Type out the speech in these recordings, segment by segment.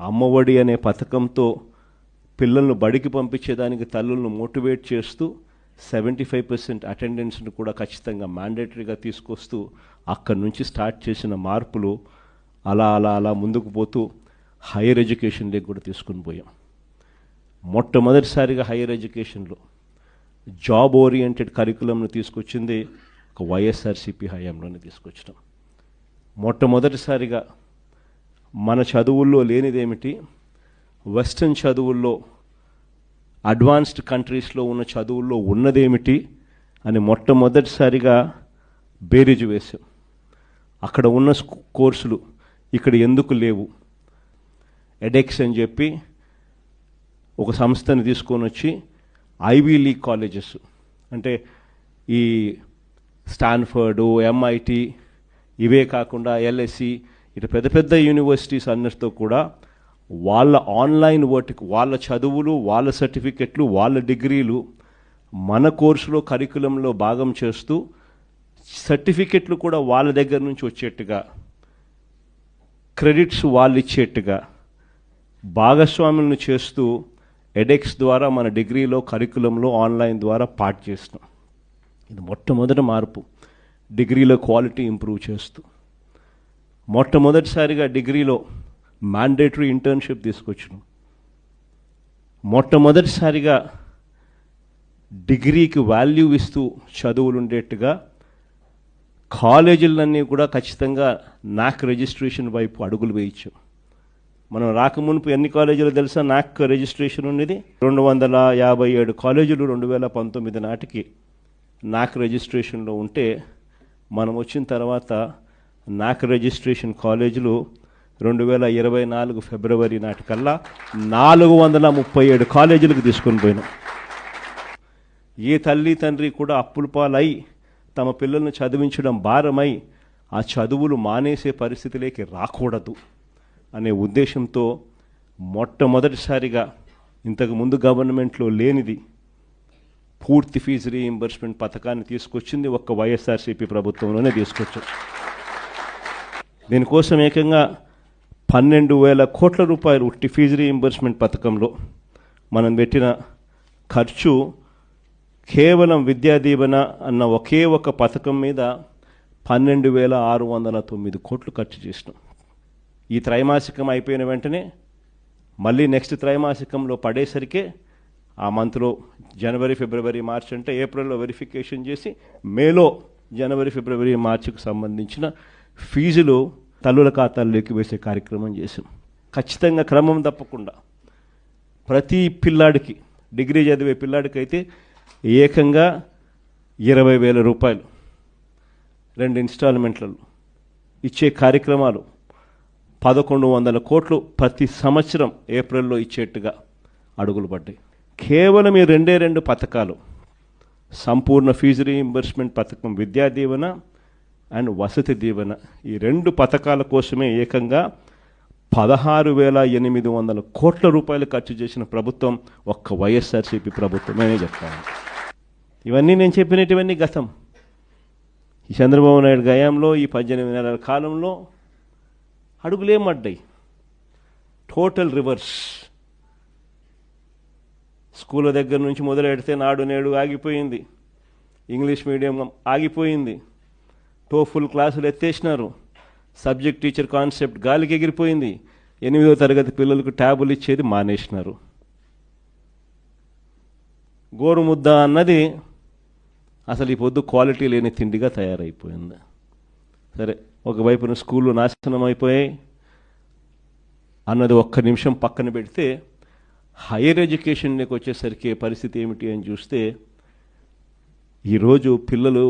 అమ్మఒడి అనే పథకంతో పిల్లలను బడికి పంపించేదానికి తల్లులను మోటివేట్ చేస్తూ 75% అటెండెన్స్ను కూడా ఖచ్చితంగా మ్యాండేటరీగా తీసుకొస్తూ అక్కడి నుంచి స్టార్ట్ చేసిన మార్పులు అలా ముందుకు పోతూ హైయర్ ఎడ్యుకేషన్లోకి కూడా తీసుకుని పోయాం. మొట్టమొదటిసారిగా హైయర్ ఎడ్యుకేషన్లో జాబ్ ఓరియంటెడ్ కరికులంను తీసుకొచ్చింది ఒక వైఎస్ఆర్సీపీ హయాంలోనే తీసుకొచ్చినాం. మొట్టమొదటిసారిగా మన చదువుల్లో లేనిదేమిటి, వెస్టర్న్ చదువుల్లో అడ్వాన్స్డ్ కంట్రీస్లో ఉన్న చదువుల్లో ఉన్నదేమిటి అని మొట్టమొదటిసారిగా బేరీజు వేశాం. అక్కడ ఉన్న కోర్సులు ఇక్కడ ఎందుకు లేవు, ఎడెక్స్ అని చెప్పి ఒక సంస్థని తీసుకొని వచ్చి ఐవీ లీగ్ కాలేజెస్ అంటే ఈ స్టాన్ఫర్డు, ఎంఐటి, ఇవే కాకుండా ఎల్ఎస్సి ఇటు పెద్ద పెద్ద యూనివర్సిటీస్ అన్నిటితో కూడా వాళ్ళ ఆన్లైన్ వర్క్, వాళ్ళ చదువులు, వాళ్ళ సర్టిఫికెట్లు, వాళ్ళ డిగ్రీలు మన కోర్సులో కరికులంలో భాగం చేస్తూ సర్టిఫికెట్లు కూడా వాళ్ళ దగ్గర నుంచి వచ్చేట్టుగా, క్రెడిట్స్ వాళ్ళు ఇచ్చేట్టుగా భాగస్వాములను చేస్తూ ఎడెక్స్ ద్వారా మన డిగ్రీలో కరికులంలో ఆన్లైన్ ద్వారా పార్ట్ చేస్తాం. ఇది మొట్టమొదటి మార్పు. డిగ్రీలో క్వాలిటీ ఇంప్రూవ్ చేస్తూ మొట్టమొదటిసారిగా డిగ్రీలో మ్యాండేటరీ ఇంటర్న్షిప్ తీసుకొచ్చినాం. మొట్టమొదటిసారిగా డిగ్రీకి వాల్యూ ఇస్తూ చదువులు ఉండేట్టుగా కాలేజీలన్నీ కూడా ఖచ్చితంగా నాక్ రిజిస్ట్రేషన్ వైపు అడుగులు వేయించాం. మనం రాకమునుపు ఎన్ని కాలేజీలు తెలుసా నాక్ రిజిస్ట్రేషన్ ఉండేది? 257 కాలేజీలు 2019 నాటికి నాక్ రిజిస్ట్రేషన్లో ఉంటే, మనం వచ్చిన తర్వాత నాక్ రిజిస్ట్రేషన్ కాలేజీలు 2024 ఫిబ్రవరి నాటికల్లా 437 కాలేజీలకు తీసుకొని పోయినాం. ఏ తల్లి తండ్రి కూడా అప్పుల పాలై తమ పిల్లల్ని చదివించడం భారమై ఆ చదువులు మానేసే పరిస్థితిలోకి రాకూడదు అనే ఉద్దేశంతో మొట్టమొదటిసారిగా ఇంతకుముందు గవర్నమెంట్లో లేనిది పూర్తి ఫీజు రీయింబర్స్మెంట్ పథకాన్ని తీసుకొచ్చింది ఒక్క వైఎస్ఆర్సీపీ ప్రభుత్వంలోనే తీసుకొచ్చాం. దీనికోసం ఏకంగా 12,000 కోట్ల రూపాయలు ఉట్టి ఫీజు రీయింబర్స్మెంట్ పథకంలో మనం పెట్టిన ఖర్చు కేవలం విద్యా దీవెన అన్న ఒకే ఒక పథకం మీద 12,609 కోట్లు ఖర్చు చేసినాం. ఈ త్రైమాసికం అయిపోయిన వెంటనే మళ్ళీ నెక్స్ట్ త్రైమాసికంలో పడేసరికే ఆ మంత్లో జనవరి, ఫిబ్రవరి, మార్చ్ అంటే ఏప్రిల్లో వెరిఫికేషన్ చేసి మేలో జనవరి, ఫిబ్రవరి, మార్చికి సంబంధించిన ఫీజులు తల్లుల ఖాతాల్లోకి వేసే కార్యక్రమం చేసాం. ఖచ్చితంగా క్రమం తప్పకుండా ప్రతి పిల్లాడికి, డిగ్రీ చదివే పిల్లాడికైతే ఏకంగా 20,000 రూపాయలు 2 ఇన్స్టాల్మెంట్లలో ఇచ్చే కార్యక్రమాలు 1,100 కోట్లు ప్రతి సంవత్సరం ఏప్రిల్లో ఇచ్చేట్టుగా అడుగులు పడ్డాయి. కేవలం ఈ 2 పథకాలు, సంపూర్ణ ఫీజు రీయింబర్స్మెంట్ పథకం, విద్యా దీవెన అండ్ వసతి దీవెన, ఈ 2 పథకాల కోసమే ఏకంగా 16,800 కోట్ల రూపాయలు ఖర్చు చేసిన ప్రభుత్వం ఒక్క వైఎస్ఆర్సీపీ ప్రభుత్వమే చెప్తాను. ఇవన్నీ నేను చెప్పినటువన్నీ గతం. ఈ చంద్రబాబు నాయుడు గయాంలో ఈ 18 నెలల కాలంలో అడుగులేమడ్డాయి. Total reverse. స్కూళ్ళ దగ్గర నుంచి మొదలెడితే నాడు నేడు ఆగిపోయింది, ఇంగ్లీష్ మీడియం ఆగిపోయింది, టోఫుల్ క్లాసులు ఎత్తేసినారు, సబ్జెక్ట్ టీచర్ కాన్సెప్ట్ గాలికి ఎగిరిపోయింది, 8వ తరగతి పిల్లలకు ట్యాబులు ఇచ్చేది మానేసినారు. గోరుముద్ద అన్నది అసలు ఈ పొద్దు క్వాలిటీ లేని తిండిగా తయారైపోయింది. సరే, ఒకవైపున స్కూళ్ళు నాశనం అయిపోయాయి అన్నది ఒక్క నిమిషం పక్కన పెడితే, హైయర్ ఎడ్యుకేషన్కి వచ్చేసరికి పరిస్థితి ఏమిటి అని చూస్తే, ఈరోజు పిల్లలు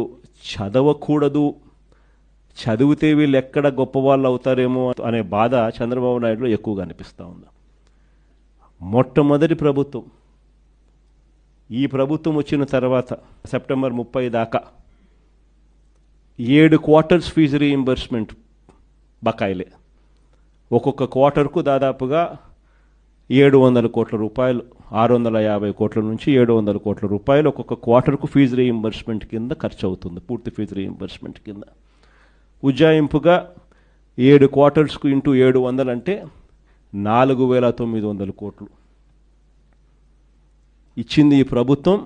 చదవకూడదు, చదివితే వీళ్ళు ఎక్కడ గొప్పవాళ్ళు అవుతారేమో అనే బాధ చంద్రబాబు నాయుడులో ఎక్కువగా అనిపిస్తూ ఉంది. మొట్టమొదటి ప్రభుత్వం, ఈ ప్రభుత్వం వచ్చిన తర్వాత సెప్టెంబర్ 30 దాకా 7 క్వార్టర్స్ ఫీజు రీయింబర్స్మెంట్ బకాయిలే. ఒక్కొక్క క్వార్టర్కు దాదాపుగా 700 కోట్ల రూపాయలు, 650 కోట్ల నుంచి 700 కోట్ల రూపాయలు ఒక్కొక్క క్వార్టర్కు ఫీజు రీయింబర్స్మెంట్ కింద ఖర్చు అవుతుంది, పూర్తి ఫీజు రీయింబర్స్మెంట్ కింద. ఉజ్జాయింపుగా 7 క్వార్టర్స్కు ఇంటూ 700 అంటే 4,900 కోట్లు. ఇచ్చింది ఈ ప్రభుత్వం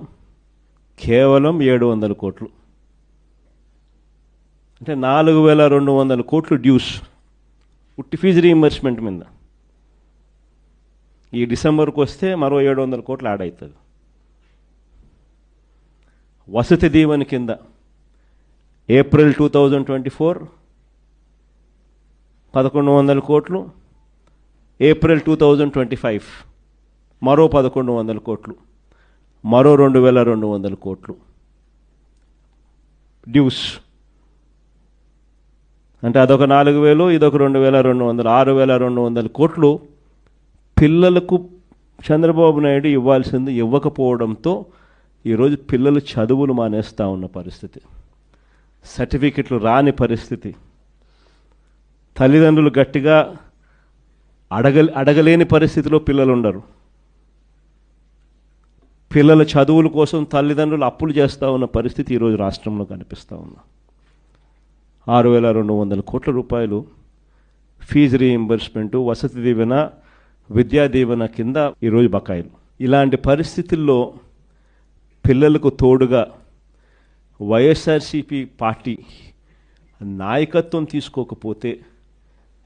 కేవలం 700 కోట్లు. అంటే 4,200 కోట్లు డ్యూస్ ఉట్టి ఫీజు రీయింబర్స్మెంట్ మీద. ఈ డిసెంబర్కి వస్తే మరో 700 కోట్లు యాడ్ అవుతుంది. వసతి దీవెన కింద ఏప్రిల్ 2024 1,100 కోట్లు, ఏప్రిల్ 2025 మరో 1,100 కోట్లు, మరో 2,200 కోట్లు డ్యూస్. అంటే అదొక 4,000, ఇదొక 2,200, 6,200 కోట్లు పిల్లలకు చంద్రబాబు నాయుడు ఇవ్వాల్సింది ఇవ్వకపోవడంతో ఈరోజు పిల్లలు చదువులు మానేస్తూ ఉన్న పరిస్థితి, సర్టిఫికెట్లు రాని పరిస్థితి, తల్లిదండ్రులు గట్టిగా అడగలేని పరిస్థితిలో పిల్లలు ఉండరు. పిల్లల చదువుల కోసం తల్లిదండ్రులు అప్పులు చేస్తూ ఉన్న పరిస్థితి ఈరోజు రాష్ట్రంలో కనిపిస్తూ ఉంది. 6,200 కోట్ల రూపాయలు ఫీజు రీయింబర్స్మెంటు, వసతి దీవెన, విద్యా దీవెన కింద ఈరోజు బకాయిలు. ఇలాంటి పరిస్థితుల్లో పిల్లలకు తోడుగా వైఎస్ఆర్సీపీ పార్టీ నాయకత్వం తీసుకోకపోతే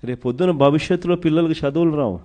రేపొద్దున భవిష్యత్తులో పిల్లలకు చదువులు రావు.